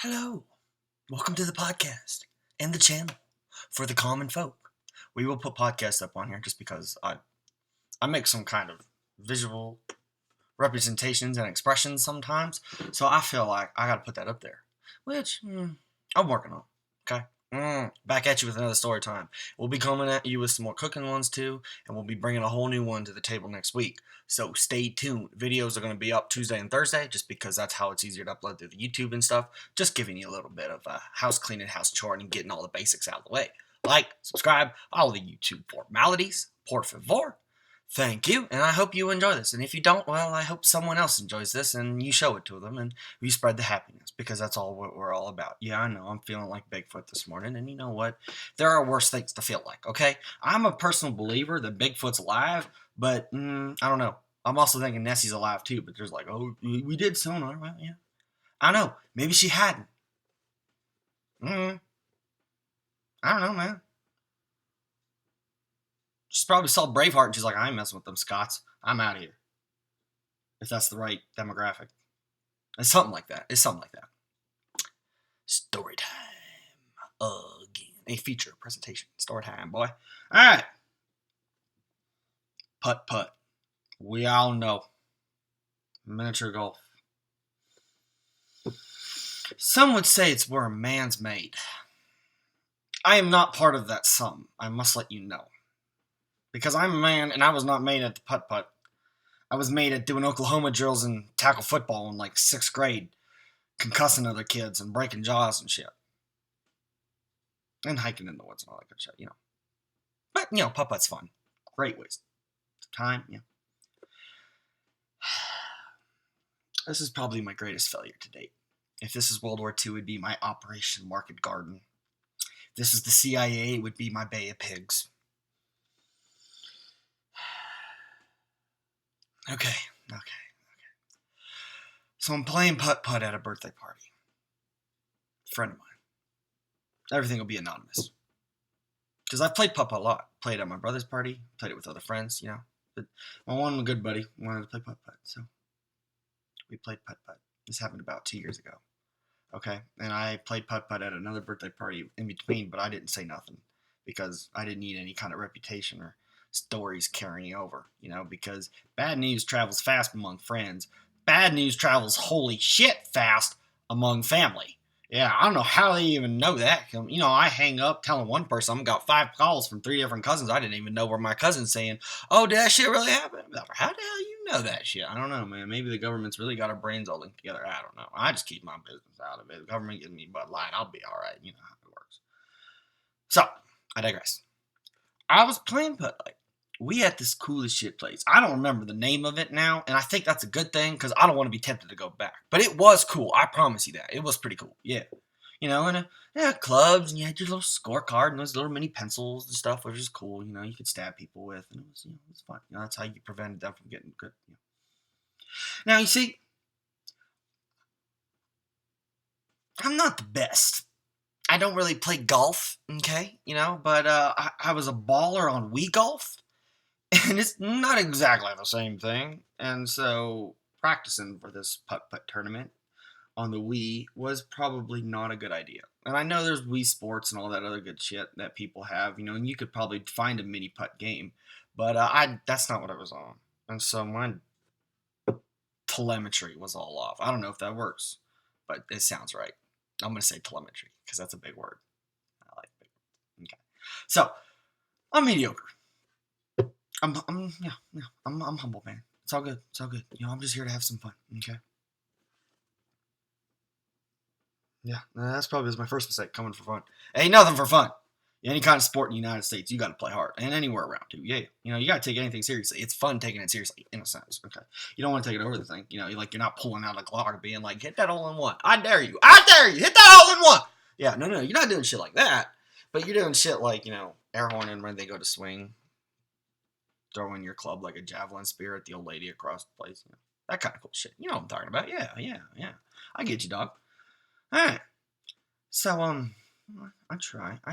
Hello, welcome to the podcast and the channel for the common folk. We will put podcasts up on here just because I make some kind of visual representations and expressions sometimes, so I feel like I gotta put that up there, which I'm working on. Okay. Back at you with another story time. We'll be coming at you with some more cooking ones too, and we'll be bringing a whole new one to the table next week. So stay tuned. Videos are going to be up Tuesday and Thursday, just because that's how it's easier to upload through the YouTube and stuff. Just giving you a little bit of house cleaning, house chore, and getting all the basics out of the way. Like, subscribe, all the YouTube formalities, por favor. Thank you, and I hope you enjoy this. And if you don't, well, I hope someone else enjoys this, and you show it to them, and we spread the happiness, because that's all what we're all about. Yeah, I know, I'm feeling like Bigfoot this morning, and you know what? There are worse things to feel like, okay? I'm a personal believer that Bigfoot's alive, but, I don't know. I'm also thinking Nessie's alive, too, but there's like, oh, we did sonar, well, yeah. I don't know, maybe she hadn't. I don't know, man. She's probably saw Braveheart and she's like, I ain't messing with them Scots. I'm out of here. If that's the right demographic. It's something like that. Story time. Again. A feature presentation. Story time, boy. Alright. Putt-putt. We all know. Miniature golf. Some would say it's where a man's made. I am not part of that some. I must let you know. Because I'm a man, and I was not made at the putt-putt. I was made at doing Oklahoma drills and tackle football in like 6th grade, concussing other kids and breaking jaws and shit. And hiking in the woods and all that good shit, But, putt-putt's fun. Great waste of time, This is probably my greatest failure to date. If this is World War II, it would be my Operation Market Garden. If this is the CIA, it would be my Bay of Pigs. Okay. So I'm playing putt-putt at a birthday party. A friend of mine. Everything will be anonymous. Because I've played putt-putt a lot. Played at my brother's party. Played it with other friends, But my one good buddy wanted to play putt-putt. So we played putt-putt. This happened about 2 years ago. Okay? And I played putt-putt at another birthday party in between, but I didn't say nothing. Because I didn't need any kind of reputation or stories carrying over, because bad news travels fast among friends. Bad news travels holy shit fast among family. Yeah, I don't know how they even know that. I hang up telling one person I've got 5 calls from 3 different cousins. I didn't even know where my cousin's saying, oh, did that shit really happen? How the hell you know that shit? I don't know, man. Maybe the government's really got our brains all linked together. I don't know. I just keep my business out of it. The government gives me Bud Light. I'll be all right. You know how it works. So, I digress. I was playing putt-putt. We had this cool as shit place. I don't remember the name of it now, and I think that's a good thing because I don't want to be tempted to go back. But it was cool. I promise you that. It was pretty cool. Yeah. And clubs, and you had your little scorecard and those little mini pencils and stuff, which is cool. You could stab people with, and it was fun. That's how you prevented them from getting good. Now, you see, I'm not the best. I don't really play golf, okay, but I was a baller on Wii Golf. And it's not exactly the same thing. And so practicing for this putt-putt tournament on the Wii was probably not a good idea. And I know there's Wii Sports and all that other good shit that people have, and you could probably find a mini putt game. But that's not what I was on. And so my telemetry was all off. I don't know if that works, but it sounds right. I'm going to say telemetry because that's a big word. I like big words. Okay. So I'm mediocre. I'm humble, man. It's all good. I'm just here to have some fun, okay? Yeah, that's probably my first mistake, coming for fun. Ain't nothing for fun. Any kind of sport in the United States, you got to play hard, and anywhere around too. Yeah, you got to take anything seriously. It's fun taking it seriously, in a sense. Okay, you don't want to take it over the thing. You're not pulling out a Glock being like, hit that hole in one. I dare you, hit that hole in one. Yeah, no, you're not doing shit like that. But you're doing shit like air horning when they go to swing. Throwing your club like a javelin spear at the old lady across the place. That kind of cool shit. You know what I'm talking about. Yeah. I get you, dog. Alright. So, I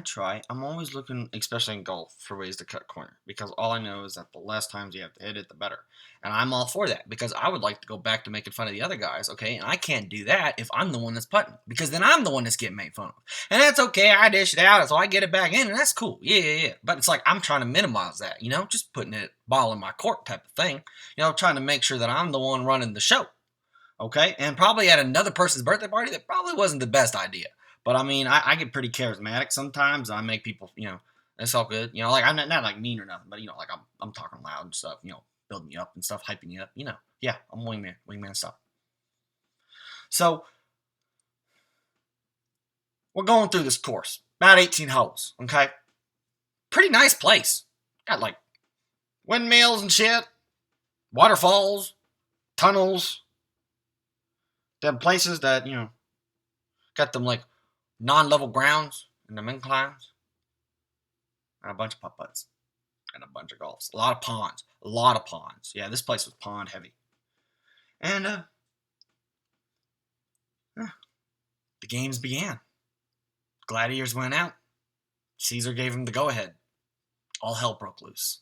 try. I'm always looking, especially in golf, for ways to cut corner because all I know is that the less times you have to hit it, the better. And I'm all for that because I would like to go back to making fun of the other guys, okay? And I can't do that if I'm the one that's putting because then I'm the one that's getting made fun of. And that's okay. I dish it out, so I get it back in, and that's cool. Yeah. But it's like I'm trying to minimize that, just putting it ball in my court type of thing. Trying to make sure that I'm the one running the show. Okay, and probably at another person's birthday party, that probably wasn't the best idea. But I mean, I get pretty charismatic sometimes. I make people, it's all good. Like I'm not like mean or nothing, but like I'm talking loud and stuff. Building you up and stuff, hyping you up. Yeah, I'm wingman stuff. So we're going through this course, about 18 holes. Okay, pretty nice place. Got like windmills and shit, waterfalls, tunnels, them places that got them like non-level grounds and them inclines, and a bunch of putt-putts, and a bunch of golfs. A lot of ponds. A lot of ponds. Yeah, this place was pond heavy. And the games began. Gladiators went out. Caesar gave him the go-ahead. All hell broke loose.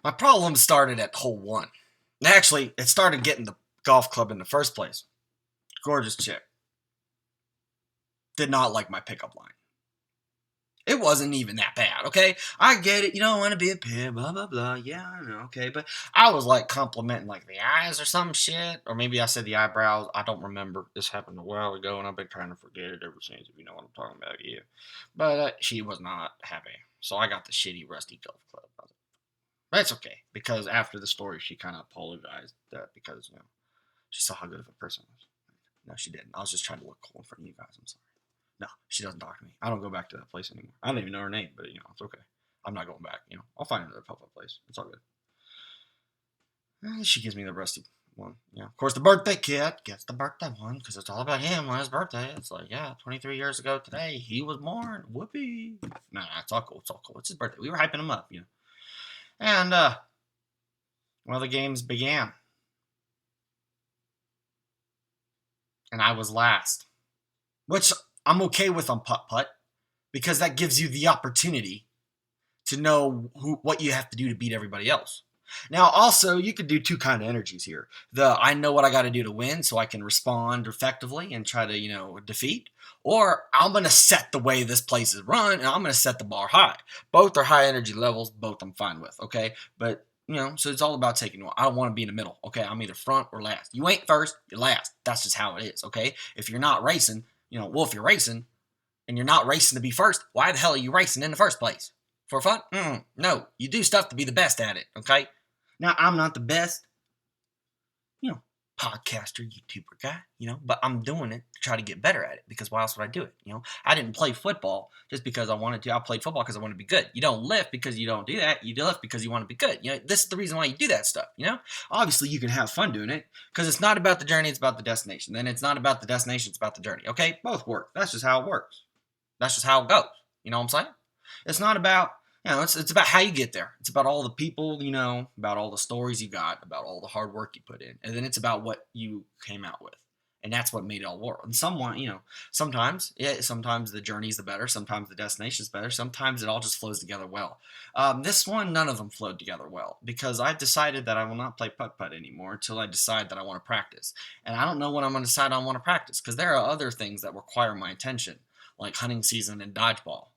My problem started at hole 1. Actually, it started getting the golf club in the first place. Gorgeous chick. Did not like my pickup line. It wasn't even that bad, okay? I get it. You don't want to be a pimp, blah, blah, blah. Yeah, I know, okay? But I was, like, complimenting, like, the eyes or some shit. Or maybe I said the eyebrows. I don't remember. This happened a while ago, and I've been trying to forget it ever since, if you know what I'm talking about, yeah. But she was not happy. So I got the shitty, rusty golf club. But it's okay, because after the story, she kind of apologized because, she saw how good of a person I was. No, she didn't. I was just trying to look cool in front of you guys. I'm sorry. No, she doesn't talk to me. I don't go back to that place anymore. I don't even know her name, but it's okay. I'm not going back. I'll find another pop-up place. It's all good. She gives me the rusty one. Of course, the birthday kid gets the birthday one because it's all about him on his birthday. It's like, 23 years ago today, he was born. Whoopee. Nah, it's all cool. It's all cool. It's his birthday. We were hyping him up, And, the games began. And I was last, which I'm okay with on putt-putt because that gives you the opportunity to know what you have to do to beat everybody else. Now, also, you could do two kind of energies here. I know what I got to do to win so I can respond effectively and try to, defeat. Or I'm going to set the way this place is run and I'm going to set the bar high. Both are high energy levels. Both I'm fine with, okay? But, so it's all about taking one. I don't want to be in the middle, okay? I'm either front or last. You ain't first, you're last. That's just how it is, okay? If you're not racing, if you're racing and you're not racing to be first, why the hell are you racing in the first place? For fun? No. You do stuff to be the best at it, okay? Now, I'm not the best, podcaster, YouTuber guy, but I'm doing it to try to get better at it because why else would I do it? I didn't play football just because I wanted to. I played football because I want to be good. You don't lift because you don't do that. You lift because you want to be good. This is the reason why you do that stuff, Obviously, you can have fun doing it because it's not about the journey, it's about the destination. Then it's not about the destination, it's about the journey, okay? Both work. That's just how it works. That's just how it goes. You know what I'm saying? It's not about it's about how you get there. It's about all the people, about all the stories you got, about all the hard work you put in. And then it's about what you came out with. And that's what made it all work. And sometimes the journey's the better. Sometimes the destination's better. Sometimes it all just flows together well. This one, none of them flowed together well because I've decided that I will not play putt-putt anymore until I decide that I want to practice. And I don't know when I'm going to decide I want to practice because there are other things that require my attention, like hunting season and dodgeball.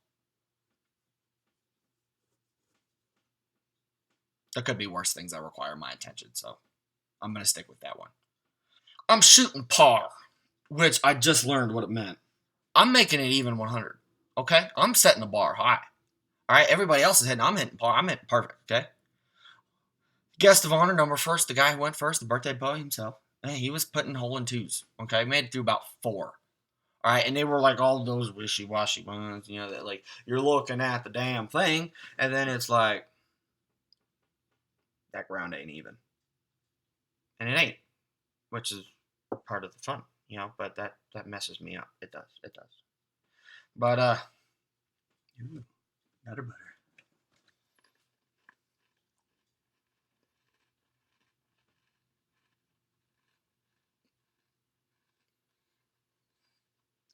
There could be worse things that require my attention, so I'm going to stick with that one. I'm shooting par, which I just learned what it meant. I'm making it even 100, okay? I'm setting the bar high. All right, everybody else is hitting. I'm hitting par. I'm hitting perfect, okay? Guest of honor, number first, the guy who went first, the birthday boy himself. He was putting hole in twos, okay? Made it through about 4. All right, and they were like all those wishy-washy ones, that like you're looking at the damn thing, and then it's like, that ground ain't even. And it ain't, which is part of the fun, but that messes me up. It does. But, better.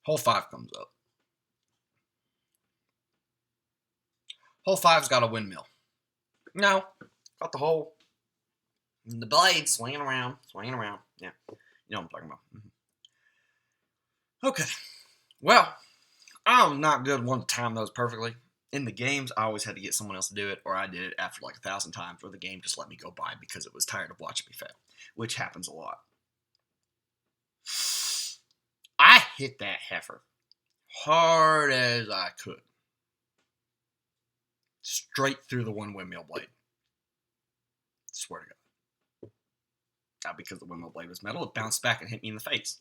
Hole 5 comes up. Hole 5's got a windmill. No, got the hole. And the blade swinging around. Yeah, you know what I'm talking about. Okay, well, I'm not good one to time those perfectly. In the games, I always had to get someone else to do it, or I did it after like 1,000 times, or the game just let me go by because it was tired of watching me fail, which happens a lot. I hit that heifer hard as I could. Straight through the one windmill blade. Swear to God. Not because the windmill blade was metal, it bounced back and hit me in the face.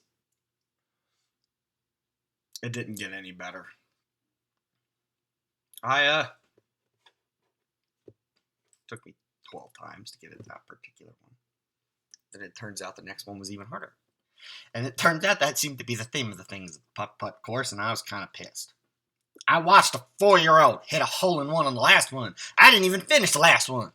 It didn't get any better. Took me 12 times to get it that particular one. Then it turns out the next one was even harder. And it turns out that seemed to be the theme of the things, the putt-putt course, and I was kind of pissed. I watched a 4-year-old hit a hole-in-one on the last one. I didn't even finish the last one.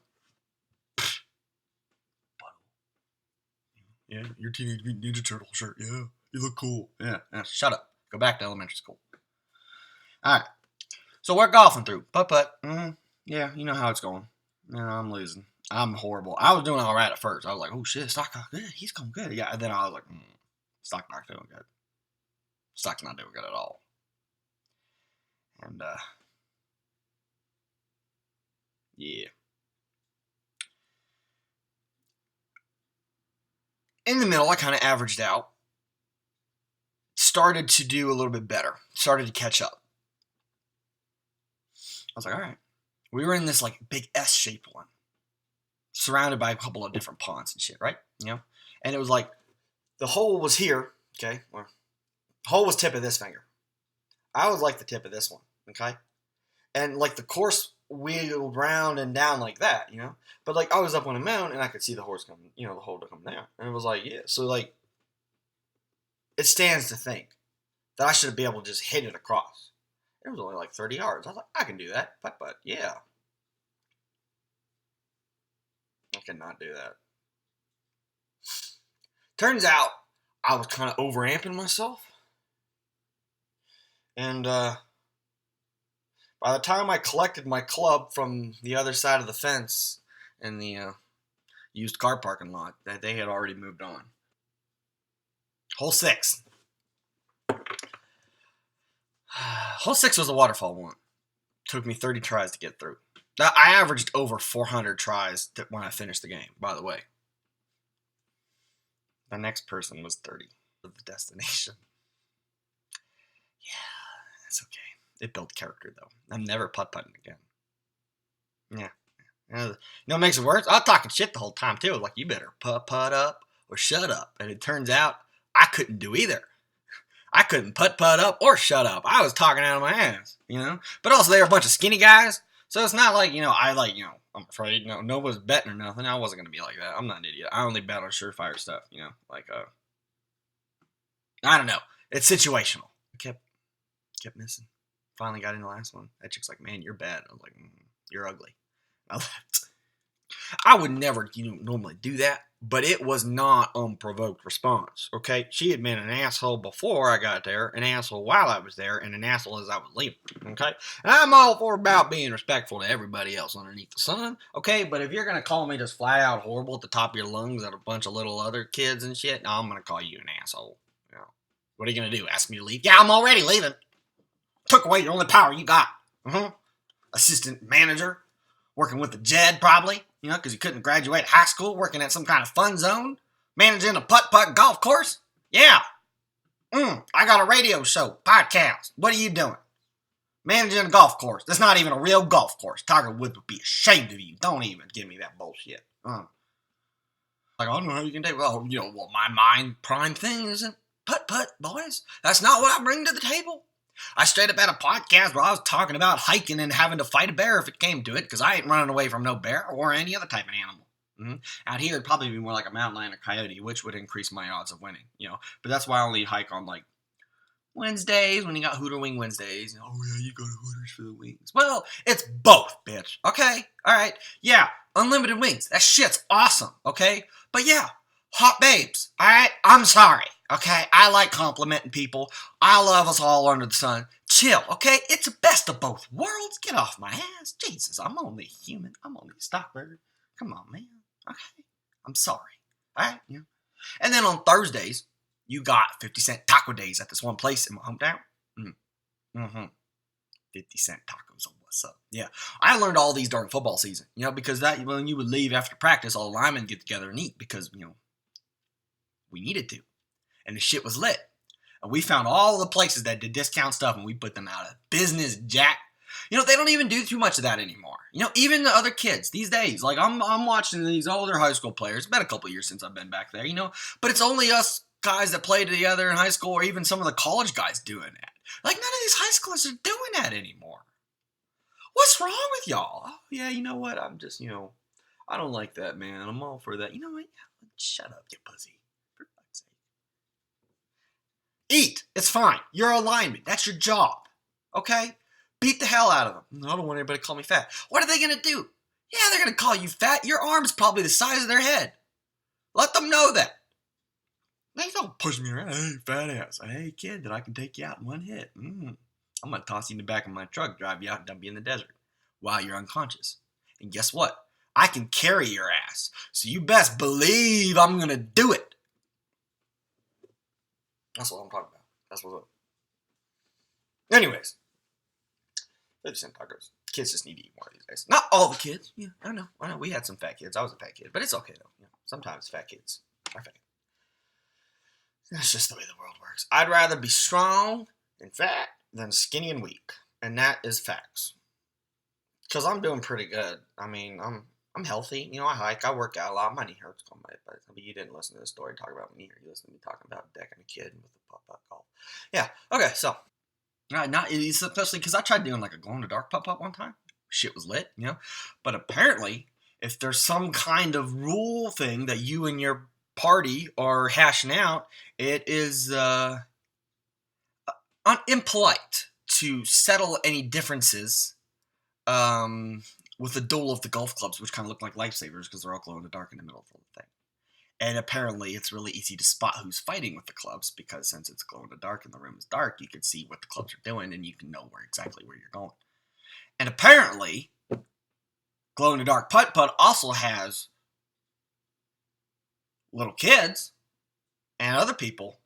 Yeah, your Teenage Mutant Ninja Turtle shirt. Yeah, you look cool. Yeah, shut up. Go back to elementary school. All right. So we're golfing through. Putt-putt. Yeah, you know how it's going. No, I'm losing. I'm horrible. I was doing all right at first. I was like, oh, shit, Stock got good. He's going good. Yeah, and then I was like, Stock not doing good. Stock's not doing good at all. And, yeah. In the middle, I kind of averaged out. Started to do a little bit better. Started to catch up. I was like, all right. We were in this, like, big S-shaped one. Surrounded by a couple of different ponds and shit, right? You know? And it was like, the hole was here, okay? Or, the hole was tip of this finger. I was like the tip of this one, okay? And, like, the course wheeled round and down like that, you know? But, like, I was up on a mountain, and I could see the horse coming, you know, the hole to come down. And it was like, yeah. So, like, it stands to think that I should be able to just hit it across. It was only like 30 yards. I was like, I can do that. But yeah. I cannot do that. Turns out, I was kind of overamping myself. And by the time I collected my club from the other side of the fence in the used car parking lot, that they had already moved on. Hole 6. Hole 6 was a waterfall one. Took me 30 tries to get through. I averaged over 400 tries when I finished the game, by the way. The next person was 30 for the destination. Yeah, that's okay. It built character, though. I'm never putt-putting again. Yeah. You know what makes it worse? I was talking shit the whole time, too. Like, you better putt up or shut up. And it turns out I couldn't do either. I couldn't putt up or shut up. I was talking out of my ass, you know? But also, they were a bunch of skinny guys. So it's not like, I'm afraid, nobody's betting or nothing. I wasn't going to be like that. I'm not an idiot. I only bet on surefire stuff, I don't know. It's situational. I kept missing. Finally got in the last one. That chick's like, man, you're bad. I was like, you're ugly. I left. I would never, normally do that, but it was not unprovoked response, okay? She had been an asshole before I got there, an asshole while I was there, and an asshole as I was leaving, okay? And I'm all for about being respectful to everybody else underneath the sun, okay? But if you're going to call me just flat out horrible at the top of your lungs at a bunch of little other kids and shit, no, I'm going to call you an asshole. What are you going to do, ask me to leave? Yeah, I'm already leaving. Took away your only power you got. Assistant manager. Working with the Jed, probably, because you couldn't graduate high school, working at some kind of fun zone, managing a putt-putt golf course. Yeah. I got a radio show, podcast. What are you doing? Managing a golf course. That's not even a real golf course. Tiger Woods would be ashamed of you. Don't even give me that bullshit. Like, I don't know how you can do it. Well, my mind prime thing isn't putt-putt, boys. That's not what I bring to the table. I straight up had a podcast where I was talking about hiking and having to fight a bear if it came to it, because I ain't running away from no bear or any other type of animal. Out here, it'd probably be more like a mountain lion or coyote, which would increase my odds of winning, But that's why I only hike on, like, Wednesdays, when you got Hooter Wing Wednesdays. Oh, yeah, you go to Hooters for the wings. Well, it's both, bitch, okay? All right? Yeah, unlimited wings. That shit's awesome, okay? But yeah, hot babes, all right? I'm sorry, okay? I like complimenting people. I love us all under the sun. Chill, okay? It's the best of both worlds. Get off my ass. Jesus, I'm only human. I'm only a stockbird. Come on, man. Okay? I'm sorry. All right? Yeah. And then on Thursdays, you got 50-cent taco days at this one place in my hometown. Mm-hmm. 50-cent tacos on what's up. Yeah. I learned all these during football season, because that when you would leave after practice, all the linemen get together and eat because, we needed to. And the shit was lit. And we found all the places that did discount stuff and we put them out of business, jack. They don't even do too much of that anymore. Even the other kids these days, like I'm watching these older high school players. It's been a couple years since I've been back there, but it's only us guys that played together in high school or even some of the college guys doing that. Like none of these high schoolers are doing that anymore. What's wrong with y'all? Oh, yeah, you know what? I'm just, I don't like that, man. I'm all for that. You know what? Shut up, you pussy. For fuck's sake. Eat. It's fine. You're a lineman. That's your job. Okay? Beat the hell out of them. I don't want anybody to call me fat. What are they going to do? Yeah, they're going to call you fat. Your arm's probably the size of their head. Let them know that. They don't push me around. Hey, fat ass. Hey, kid, that I can take you out in one hit. I'm going to toss you in the back of my truck, drive you out, and dump you in the desert while you're unconscious. And guess what? I can carry your ass. So you best believe I'm going to do it. That's what I'm talking about. That's what's up. Anyways. 50-cent tacos. Kids just need to eat more these days. Not all the kids. Yeah, I know. We had some fat kids. I was a fat kid. But it's okay, though. Sometimes fat kids are fat. That's just the way the world works. I'd rather be strong and fat than skinny and weak. And that is facts. Because I'm doing pretty good. I mean, I'm healthy. I hike. I work out a lot. My knee hurts. But you didn't listen to the story talk about my knee hurt. You listened to me talking about decking a kid with a putt-putt golf. Yeah. Okay, so. Not especially because I tried doing like a glow-in-the-dark putt-putt one time. Shit was lit, But apparently, if there's some kind of rule thing that you and your party are hashing out, it is impolite to settle any differences with the duel of the golf clubs, which kind of look like lifesavers because they're all glow-in-the-dark in the middle of the thing. And apparently it's really easy to spot who's fighting with the clubs because since it's glow in the dark and the room is dark, you can see what the clubs are doing and you can know exactly where you're going. And apparently, glow in the dark putt-putt also has little kids and other people.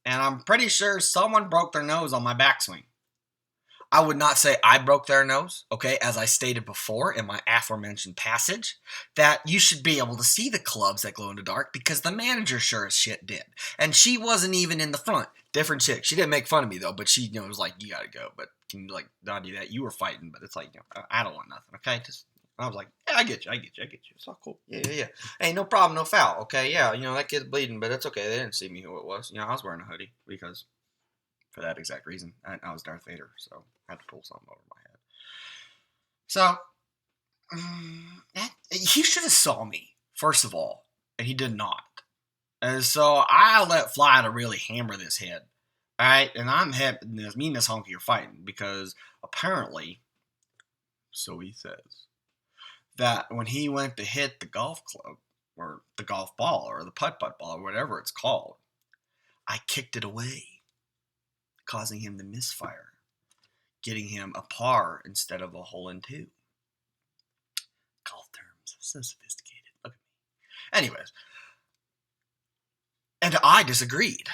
And I'm pretty sure someone broke their nose on my backswing. I would not say I broke their nose, okay, as I stated before in my aforementioned passage, that you should be able to see the clubs that glow in the dark because the manager sure as shit did. And she wasn't even in the front. Different chick. She didn't make fun of me, though, but she was like, you gotta go, but can you, not do that? You were fighting, but it's like, I don't want nothing, okay? I was like, yeah, I get you. It's all cool. Yeah. Hey, no problem, no foul, okay? Yeah, that kid's bleeding, but it's okay. They didn't see me who it was. I was wearing a hoodie because... for that exact reason. I was Darth Vader, so I had to pull something over my head. So, he should have saw me, first of all, and he did not. And so I let fly to really hammer this head. Alright, and me and this honky are fighting, because apparently, so he says, that when he went to hit the golf club, or the golf ball, or the putt-putt ball, or whatever it's called, I kicked it away, causing him to misfire, getting him a par instead of a hole in two. Golf terms, so sophisticated. Look at me. Anyways, and I disagreed.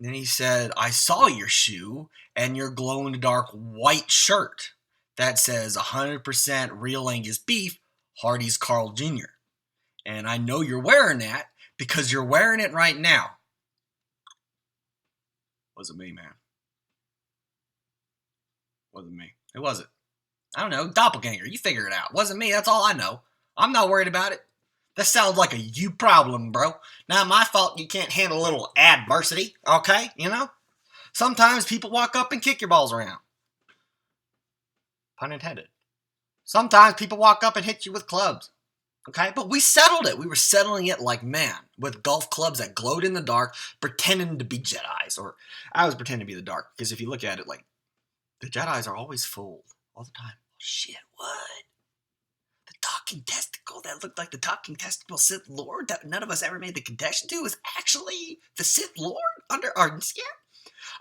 Then he said, I saw your shoe and your glow-in-the-dark white shirt that says 100% real Angus beef, Hardee's Carl Jr. And I know you're wearing that because you're wearing it right now. Wasn't me, man. Wasn't me. Who was it? I don't know. Doppelganger. You figure it out. Wasn't me. That's all I know. I'm not worried about it. That sounds like a you problem, bro. Not my fault you can't handle a little adversity, okay? Sometimes people walk up and kick your balls around. Pun intended. Sometimes people walk up and hit you with clubs. Okay? But we settled it. We were settling it like man, with golf clubs that glowed in the dark, pretending to be Jedis. Or I was pretending to be the dark, because if you look at it, the Jedis are always fooled all the time. Shit, what? The talking testicle that looked like the talking testicle Sith Lord that none of us ever made the connection to was actually the Sith Lord under our skin?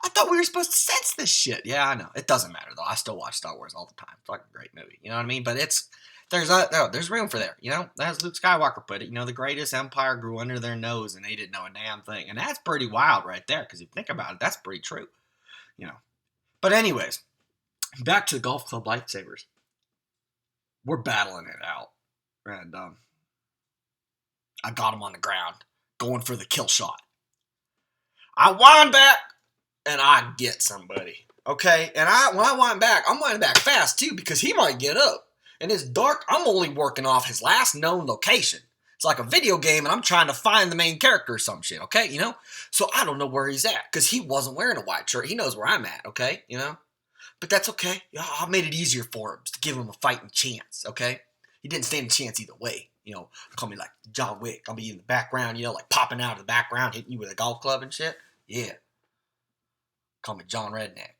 I thought we were supposed to sense this shit. Yeah, I know. It doesn't matter though. I still watch Star Wars all the time. It's like a great movie. You know what I mean? But there's room for there. You know, as Luke Skywalker put it. You know, the greatest empire grew under their nose and they didn't know a damn thing. And that's pretty wild right there. Because if you think about it, that's pretty true. You know. But anyways, back to the golf club lightsabers. We're battling it out, and I got him on the ground, going for the kill shot. I wind back. And I get somebody, okay? And when I wind back, I'm winding back fast, too, because he might get up. And it's dark. I'm only working off his last known location. It's like a video game, and I'm trying to find the main character or some shit, okay? You know? So I don't know where he's at, because he wasn't wearing a white shirt. He knows where I'm at, okay? You know? But that's okay. I made it easier for him to give him a fighting chance, okay? He didn't stand a chance either way. You know, call me like John Wick. I'll be in the background, you know, like popping out of the background, hitting you with a golf club and shit. Yeah. Call me John Redneck.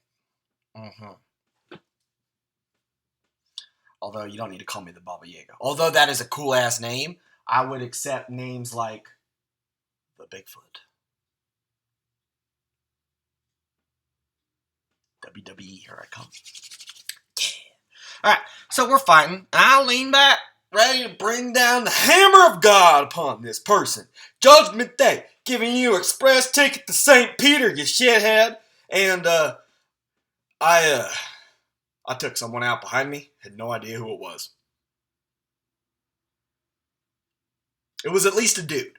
Although you don't need to call me the Baba Yaga. Although that is a cool ass name, I would accept names like the Bigfoot. WWE, here I come. Yeah. Alright, so we're fighting, and I lean back, ready to bring down the hammer of God upon this person. Judgment Day, giving you express ticket to St. Peter, you shithead. And I took someone out behind me, had no idea who it was. It was at least a dude,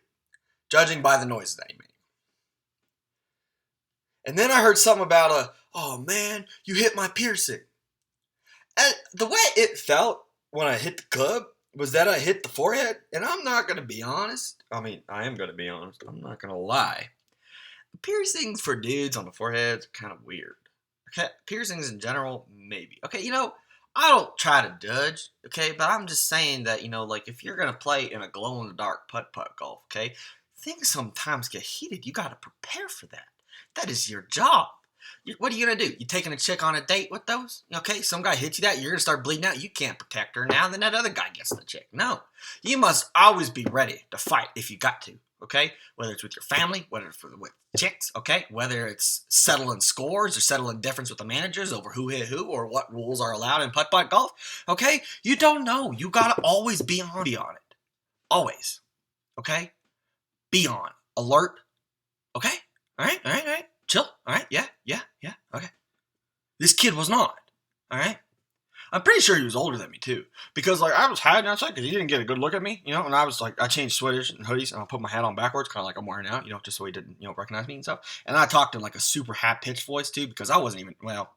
judging by the noise that he made. And then I heard something about oh man, you hit my piercing. And the way it felt when I hit the club was that I hit the forehead, and I'm not going to be honest. I mean, I am going to be honest. I'm not going to lie. Piercings for dudes on the forehead are kind of weird. Okay, piercings in general, maybe. Okay, you know, I don't try to judge, okay, but I'm just saying that, you know, like, if you're going to play in a glow-in-the-dark putt-putt golf, okay, things sometimes get heated. You got to prepare for that. That is your job. What are you going to do? You taking a chick on a date with those? Okay, some guy hits you that, you're going to start bleeding out. You can't protect her now, then that other guy gets the chick. No. You must always be ready to fight if you got to. Okay, whether it's with your family, whether it's with chicks, okay, whether it's settling scores or settling difference with the managers over who hit who or what rules are allowed in putt-putt golf, okay, you don't know. You gotta always be on it. Always. Okay? Be on. Alert. Okay? Alright? Chill. Alright? Yeah. Okay. This kid was not. Alright? I'm pretty sure he was older than me, too. Because, like, I was hiding outside because he didn't get a good look at me, you know? And I was, like, I changed sweaters and hoodies, and I put my hat on backwards, kind of like I'm wearing now, you know, just so he didn't, you know, recognize me and stuff. And I talked in, like, a super high-pitched voice, too, because I wasn't even, well,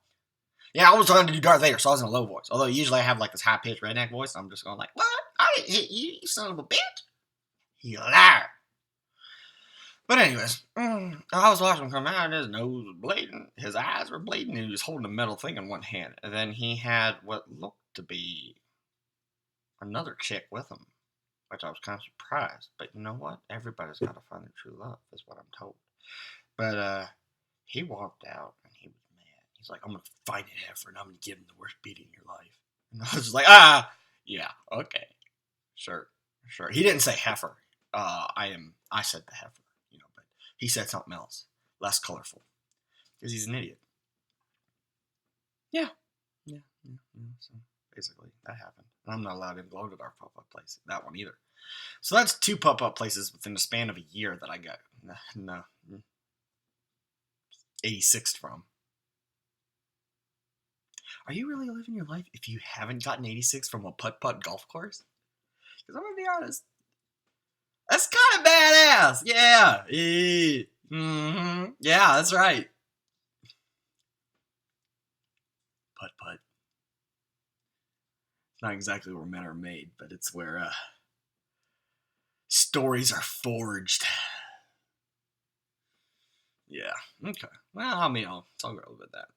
yeah, I was trying to do Darth Vader, so I was in a low voice. Although, usually I have, like, this high-pitched redneck voice, and I'm just going like, what? I didn't hit you, you son of a bitch. You liar. But anyways, I was watching him come out, and his nose was bleeding, his eyes were bleeding, and he was holding a metal thing in one hand. And then he had what looked to be another chick with him, which I was kind of surprised. But you know what? Everybody's got to find their true love, is what I'm told. But he walked out, and he was mad. He's like, I'm going to find an heifer, and I'm going to give him the worst beating in your life. And I was just like, yeah, okay, sure. He didn't say heifer. I said the heifer. But he said something else, less colorful, because he's an idiot. Yeah. So basically, that happened. And I'm not allowed to go to our pop-up place, that one either. So that's 2 pop-up places within the span of a year that I got 86th from. Are you really living your life if you haven't gotten 86 from a putt-putt golf course? Because I'm going to be honest, that's kind of badass. Yeah. Yeah, that's right. Putt-putt. It's not exactly where men are made, but it's where stories are forged. Yeah. Okay. Well, I mean, I'll go with that.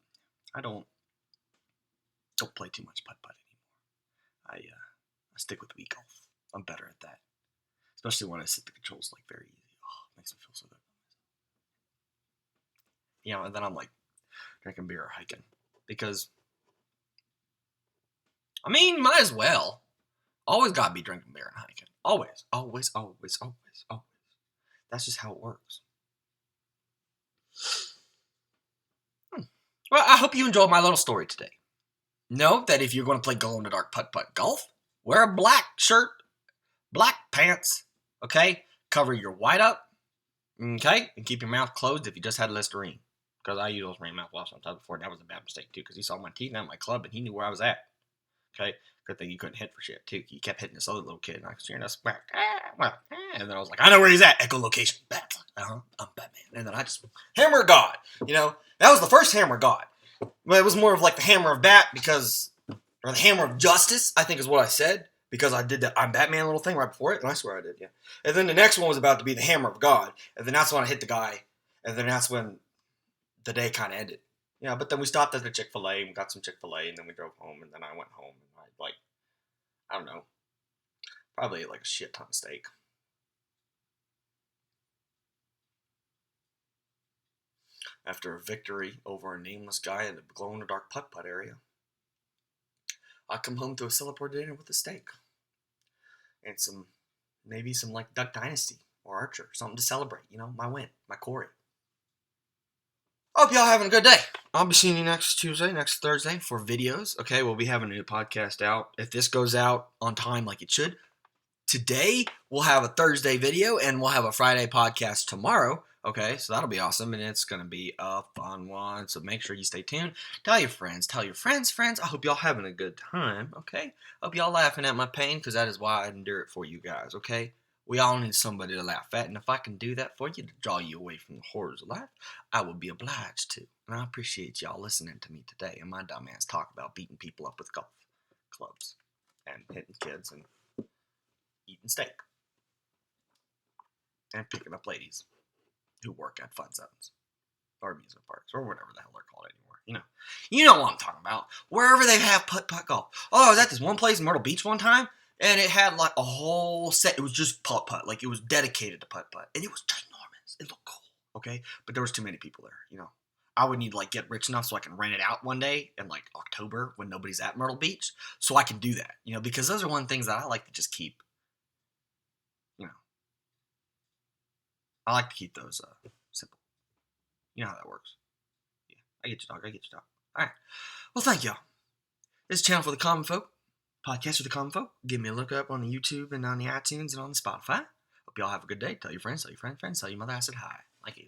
I don't play too much putt-putt anymore. I stick with Wii golf. I'm better at that. Especially when I set the controls like very easy. Oh, it makes me feel so good. And then I'm like drinking beer or hiking. Because, I mean, might as well. Always gotta be drinking beer and hiking. Always, always, always, always, always. That's just how it works. Well, I hope you enjoyed my little story today. Know that if you're going to play glow-in-the-dark putt-putt golf, wear a black shirt, black pants, okay? Cover your white up, okay? And keep your mouth closed if you just had Listerine. Because I used Listerine mouthwash sometimes before, and that was a bad mistake, too, because he saw my teeth at my club, and he knew where I was at. Okay? Good thing you couldn't hit for shit, too. He kept hitting this other little kid, and I was hearing us back. And then I was like, I know where he's at. Echolocation. I'm Batman. And then I just, hammer of God. That was the first hammer of God. But it was more of like the hammer of bat or the hammer of justice, I think is what I said. Because I did that I'm Batman little thing right before it. And I swear I did, yeah. And then the next one was about to be the hammer of God. And then that's when I hit the guy. And then that's when the day kind of ended. Yeah, but then we stopped at the Chick-fil-A and we got some Chick-fil-A. And then we drove home. And then I went home. And I don't know. Probably ate like a shit ton of steak. After a victory over a nameless guy in the glow-in-the-dark putt-putt area, I come home to a celebratory dinner with a steak. And maybe some like Duck Dynasty or Archer. Something to celebrate, my win, my Corey. Hope y'all having a good day. I'll be seeing you next Tuesday, next Thursday for videos. Okay, we'll be having a new podcast out. If this goes out on time like it should, today we'll have a Thursday video and we'll have a Friday podcast tomorrow. Okay, so that'll be awesome, and it's going to be a fun one, so make sure you stay tuned. Tell your friends. I hope y'all having a good time, okay? Hope y'all laughing at my pain, because that is why I endure it for you guys, okay? We all need somebody to laugh at, and if I can do that for you, to draw you away from the horrors of life, I will be obliged to. And I appreciate y'all listening to me today, and my dumb ass talk about beating people up with golf clubs, and hitting kids, and eating steak, and picking up ladies who work at fun zones or amusement parks or whatever the hell they're called anymore. You know what I'm talking about. Wherever they have putt-putt golf. Oh, I was at this one place in Myrtle Beach one time, and it had like a whole set. It was just putt-putt. Like it was dedicated to putt-putt. And it was ginormous. It looked cool, okay? But there was too many people there, I would need to get rich enough so I can rent it out one day in October when nobody's at Myrtle Beach, so I can do that, because those are one of the things that I like to just keep, I like to keep those simple. You know how that works. Yeah, I get you, dog. All right. Well, thank y'all. This is Channel for the Common Folk. Podcast for the Common Folk. Give me a look up on the YouTube and on the iTunes and on the Spotify. Hope y'all have a good day. Tell your friends, tell your mother I said hi. Thank you.